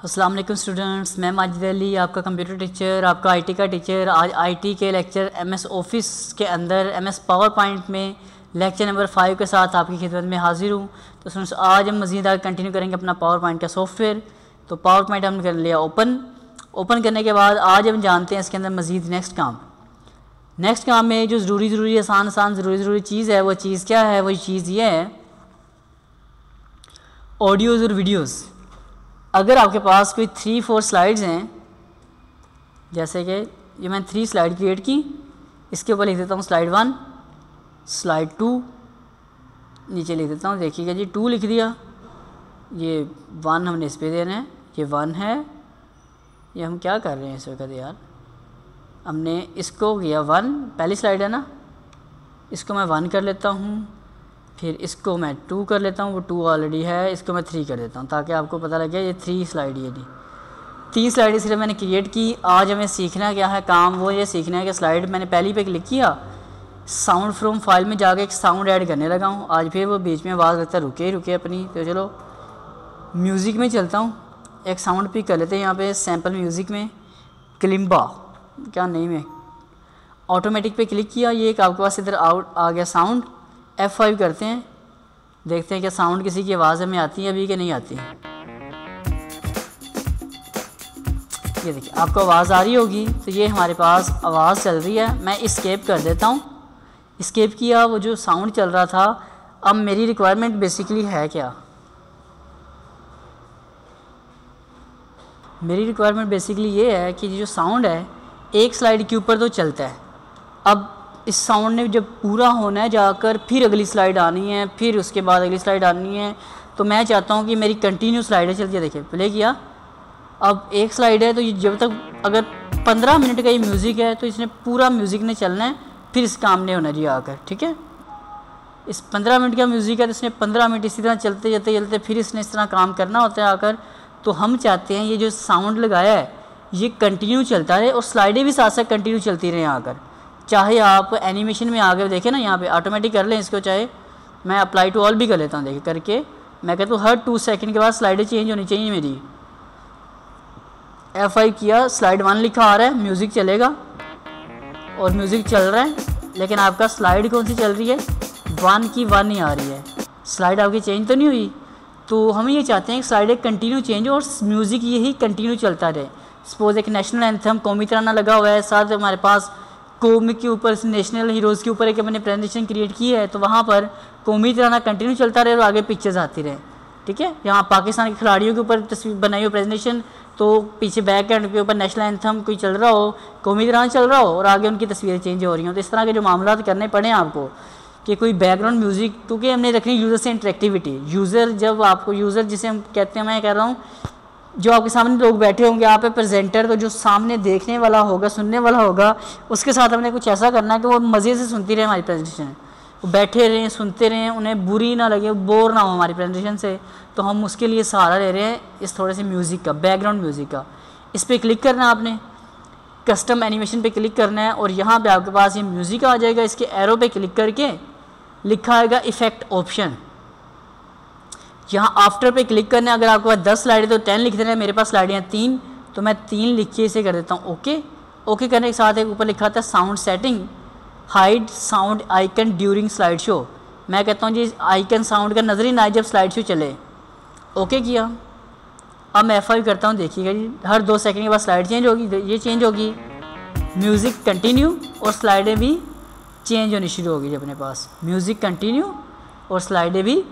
अस्सलाम वालेकुम स्टूडेंट्स, मैं माजिद अली आपका कंप्यूटर टीचर, आपका आईटी का टीचर। आज आईटी के लेक्चर एमएस ऑफिस के अंदर एमएस पावर पॉइंट में लेक्चर नंबर 5 के साथ आपकी खिदमत में हाजिर हूँ। तो स्टूडेंट्स आज हम मज़ीद आगे कंटिन्यू करेंगे अपना पावर पॉइंट का सॉफ्टवेयर। तो पावर पॉइंट हमने कर लिया ओपन करने के बाद आज हम जानते हैं इसके अंदर मज़ीद नेक्स्ट काम में जो ज़रूरी आसान ज़रूरी चीज़ है, वो चीज़ क्या है? वही चीज़ ये है, ऑडियोज़ और वीडियोज़। अगर आपके पास कोई 3-4 स्लाइड्स हैं, जैसे कि ये मैंने 3 स्लाइड क्रिएट की, इसके ऊपर लिख देता हूँ स्लाइड 1, स्लाइड 2, नीचे लिख देता हूँ, देखिएगा जी 2 लिख दिया। ये 1 हमने इस पे देना है, ये 1 है। ये हम क्या कर रहे हैं इस वक्त यार? हमने इसको किया 1, पहली स्लाइड है ना, इसको मैं 1 कर लेता हूँ, फिर इसको मैं 2 कर लेता हूँ, वो 2 ऑलरेडी है, इसको मैं 3 कर देता हूँ ताकि आपको पता लगे ये 3 स्लाइड, ये नहीं 3 स्लाइड सिर्फ मैंने क्रिएट की। आज हमें सीखना क्या है काम? वो ये सीखना है कि स्लाइड मैंने पहली पे क्लिक किया, साउंड फ्रॉम फाइल में जाके एक साउंड ऐड करने लगा हूँ। आज फिर वो बीच में आवाज़ लगता है रुके अपनी, तो चलो म्यूज़िक में चलता हूँ, एक साउंड पिक कर लेते हैं यहाँ पे सैम्पल म्यूज़िक में, कलिम्बा क्या नेम है। ऑटोमेटिक पे क्लिक किया, ये एक आपके पास इधर आउट आ गया साउंड। F5 करते हैं, देखते हैं क्या साउंड किसी की आवाज़ हमें आती है अभी कि नहीं आती है। ये देखिए आपको आवाज़ आ रही होगी, तो ये हमारे पास आवाज़ चल रही है। मैं एस्केप कर देता हूँ, एस्केप किया, वो जो साउंड चल रहा था। अब मेरी रिक्वायरमेंट बेसिकली है क्या? मेरी रिक्वायरमेंट बेसिकली ये है कि जो साउंड है एक स्लाइड के ऊपर तो चलता है, अब इस साउंड ने जब पूरा होना है जाकर फिर अगली स्लाइड आनी है, फिर उसके बाद अगली स्लाइड आनी है। तो मैं चाहता हूँ कि मेरी कंटिन्यू स्लाइडें चलती है। देखिए प्ले किया, अब एक स्लाइड है, तो ये जब तक अगर 15 मिनट का ये म्यूज़िक है तो इसने पूरा म्यूज़िक ने चलना है, फिर इस काम ने होना जी आकर, ठीक है। इस 15 मिनट का म्यूज़िक है तो इसने 15 मिनट इसी तरह चलते फिर इसने इस तरह काम करना होता है आकर। तो हम चाहते हैं ये जो साउंड लगाया है ये कंटिन्यू चलता रहे और स्लाइडें भी साथ साथ कंटिन्यू चलती रहें आकर। चाहे आप एनिमेशन में आगे देखें ना, यहाँ पे ऑटोमेटिक कर लें इसको, चाहे मैं अप्लाई टू ऑल भी कर लेता हूँ। देखिए करके मैं कहता हूँ हर 2 सेकंड के बाद स्लाइडें चेंज होनी चाहिए मेरी। F5 किया, स्लाइड 1 लिखा आ रहा है, म्यूज़िक चलेगा और म्यूज़िक चल रहा है, लेकिन आपका स्लाइड कौन सी चल रही है? 1 की 1 ही आ रही है, स्लाइड आपकी चेंज तो नहीं हुई। तो हम ये चाहते हैं कि स्लाइडें कंटिन्यू चेंज और म्यूज़िक यही कंटिन्यू चलता रहे। सपोज एक नेशनल एंथम कौमी तराना लगा हुआ है, साथ हमारे पास कौमी के ऊपर नेशनल हीरोज़ के ऊपर एक मैंने प्रेजेंटेशन क्रिएट की है, तो वहाँ पर कौमी तराना कंटिन्यू चलता रहे और आगे पिक्चर्स आती रहे, ठीक है। यहाँ पाकिस्तान के खिलाड़ियों के ऊपर तस्वीर बनाई हो प्रेजेंटेशन, तो पीछे बैकग्राउंड के ऊपर नेशनल एंथम कोई चल रहा हो, कौमी तराना चल रहा हो और आगे उनकी तस्वीरें चेंज हो रही हो। तो इस तरह के जो मामला करने पड़े आपको कि कोई बैकग्राउंड म्यूज़िक, क्योंकि हमने रखनी यूज़र से इंटरेक्टिविटी। यूज़र जब आपको यूज़र जिसे हम कहते हैं, मैं कह रहा हूँ जो आपके सामने लोग बैठे होंगे, आप प्रेजेंटर, तो जो सामने देखने वाला होगा, सुनने वाला होगा, उसके साथ हमने कुछ ऐसा करना है कि वो मज़े से सुनती रहे हमारी प्रेजेंटेशन, वो बैठे रहें, सुनते रहें, उन्हें बुरी ना लगे, बोर ना हो हमारी प्रेजेंटेशन से। तो हम उसके लिए सहारा ले रहे हैं इस थोड़े से म्यूज़िक का, बैकग्राउंड म्यूज़िक का। इस पर क्लिक करना है आपने, कस्टम एनिमेशन पे क्लिक करना है और यहाँ पे आपके पास ये म्यूज़िक आ जाएगा। इसके एरो पे क्लिक करके लिखा आएगा इफ़ेक्ट ऑप्शन, यहाँ आफ्टर पे क्लिक करना है। अगर आपके पास 10 स्लाइडें तो 10 लिख देना है, मेरे पास स्लाइडें हैं 3, तो मैं 3 लिख के इसे कर देता हूँ ओके करने के साथ एक ऊपर लिखा था sound setting, hide sound icon during slide show. मैं कहता हूँ जी आइकन साउंड का नज़र ही ना आए जब स्लाइड शो चले। ओके किया, अब मैं F5 करता हूँ, देखिएगा जी हर 2 सेकंड के बाद स्लाइड चेंज होगी, ये चेंज होगी, म्यूज़िक कंटिन्यू और स्लाइडें भी चेंज होनी शुरू होगी। जब अपने पास म्यूज़िक कंटिन्यू और स्लाइडें भी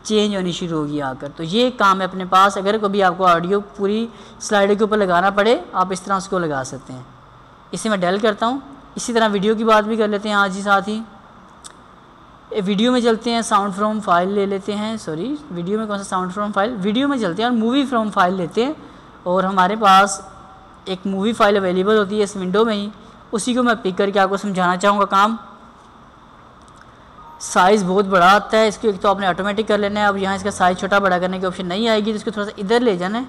चेंज होनी शुरू होगी आकर। तो ये काम है अपने पास। अगर कभी आपको ऑडियो पूरी स्लाइड के ऊपर लगाना पड़े, आप इस तरह उसको लगा सकते हैं। इसे मैं डेल करता हूँ। इसी तरह वीडियो की बात भी कर लेते हैं आज ही साथ ही। वीडियो में चलते हैं, साउंड फ्रॉम फाइल ले लेते हैं, सॉरी वीडियो में कौन सा साउंड फ्रॉम फाइल, वीडियो में चलते हैं और मूवी फ्रॉम फाइल लेते हैं। और हमारे पास एक मूवी फाइल अवेलेबल होती है इस विंडो में ही, उसी को मैं पिक करके आपको समझाना चाहूँगा काम। साइज़ बहुत बड़ा आता है, इसको एक तो आपने ऑटोमेटिक कर लेना है। अब यहाँ इसका साइज़ छोटा बड़ा करने की ऑप्शन नहीं आएगी, तो इसको थोड़ा सा इधर ले जाना है।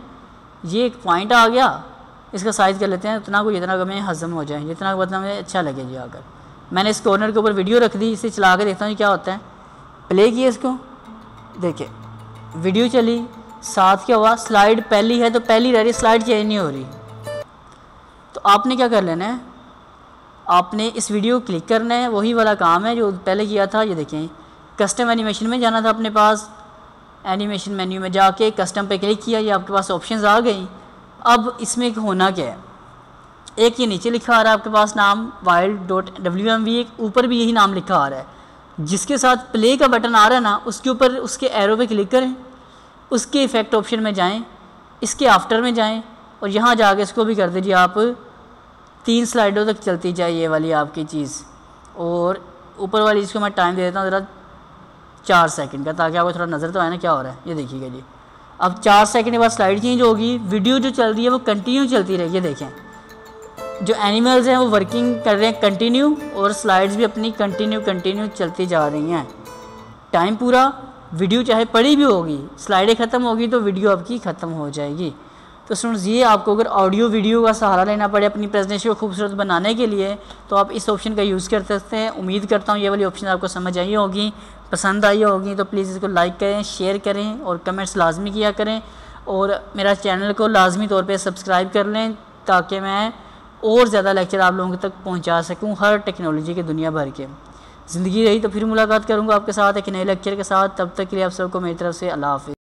ये एक पॉइंट आ गया, इसका साइज़ कर लेते हैं उतना को जितना हमें हज़म हो जाए, जितना मतलब हमें अच्छा लगे जी आकर। मैंने इस कॉर्नर के ऊपर वीडियो रख दी, इसे चला कर देखता हूँ क्या होता है। प्ले किया इसको, देखिए वीडियो चली, साथ क्या हुआ, स्लाइड पहली है तो पहली रह रही, स्लाइड चेंज नहीं हो रही। तो आपने क्या कर लेना है, आपने इस वीडियो को क्लिक करना है, वही वाला काम है जो पहले किया था। ये देखें, कस्टम एनिमेशन में जाना था अपने पास, एनिमेशन मेन्यू में जाके कस्टम पे क्लिक किया, ये आपके पास ऑप्शंस आ गई। अब इसमें होना क्या है, एक ये नीचे लिखा आ रहा है आपके पास नाम wild.wmv, एक ऊपर भी यही नाम लिखा आ रहा है, जिसके साथ प्ले का बटन आ रहा है ना, उसके ऊपर उसके एरो पे क्लिक करें, उसके इफ़ेक्ट ऑप्शन में जाएं, इसके आफ्टर में जाएं और यहाँ जाके इसको भी कर दीजिए आप 3 स्लाइडों तक चलती जाए ये वाली आपकी चीज़। और ऊपर वाली इसको मैं टाइम दे देता हूँ ज़रा 4 सेकंड का, ताकि आपको थोड़ा नज़र तो आए ना क्या हो रहा है। ये देखिएगा जी, अब 4 सेकंड के बाद स्लाइड चेंज होगी, वीडियो जो चल रही है वो कंटिन्यू चलती रहेगी। देखें जो एनिमल्स हैं वो वर्किंग कर रहे हैं कंटिन्यू, और स्लाइड्स भी अपनी कंटिन्यू चलती जा रही हैं। टाइम पूरा, वीडियो चाहे पड़ी भी होगी, स्लाइडें ख़त्म होगी तो वीडियो आपकी ख़त्म हो जाएगी। तो स्टूडेंट्स, ये आपको अगर ऑडियो वीडियो का सहारा लेना पड़े अपनी प्रेजेंटेशन को खूबसूरत बनाने के लिए, तो आप इस ऑप्शन का यूज़ कर सकते हैं। उम्मीद करता हूँ ये वाली ऑप्शन आपको समझ आई होगी, पसंद आई होगी। तो प्लीज़ इसको लाइक करें, शेयर करें और कमेंट्स लाजमी किया करें, और मेरा चैनल को लाजमी तौर पे सब्सक्राइब कर लें, ताकि मैं और ज़्यादा लेक्चर आप लोगों तक पहुँचा सकूँ हर टेक्नोलॉजी के दुनिया भर के। ज़िंदगी रही तो फिर मुलाकात करूँगा आपके साथ एक नए लेक्चर के साथ। तब तक के लिए आप सबको मेरी तरफ से अल्लाह हाफ़िज़।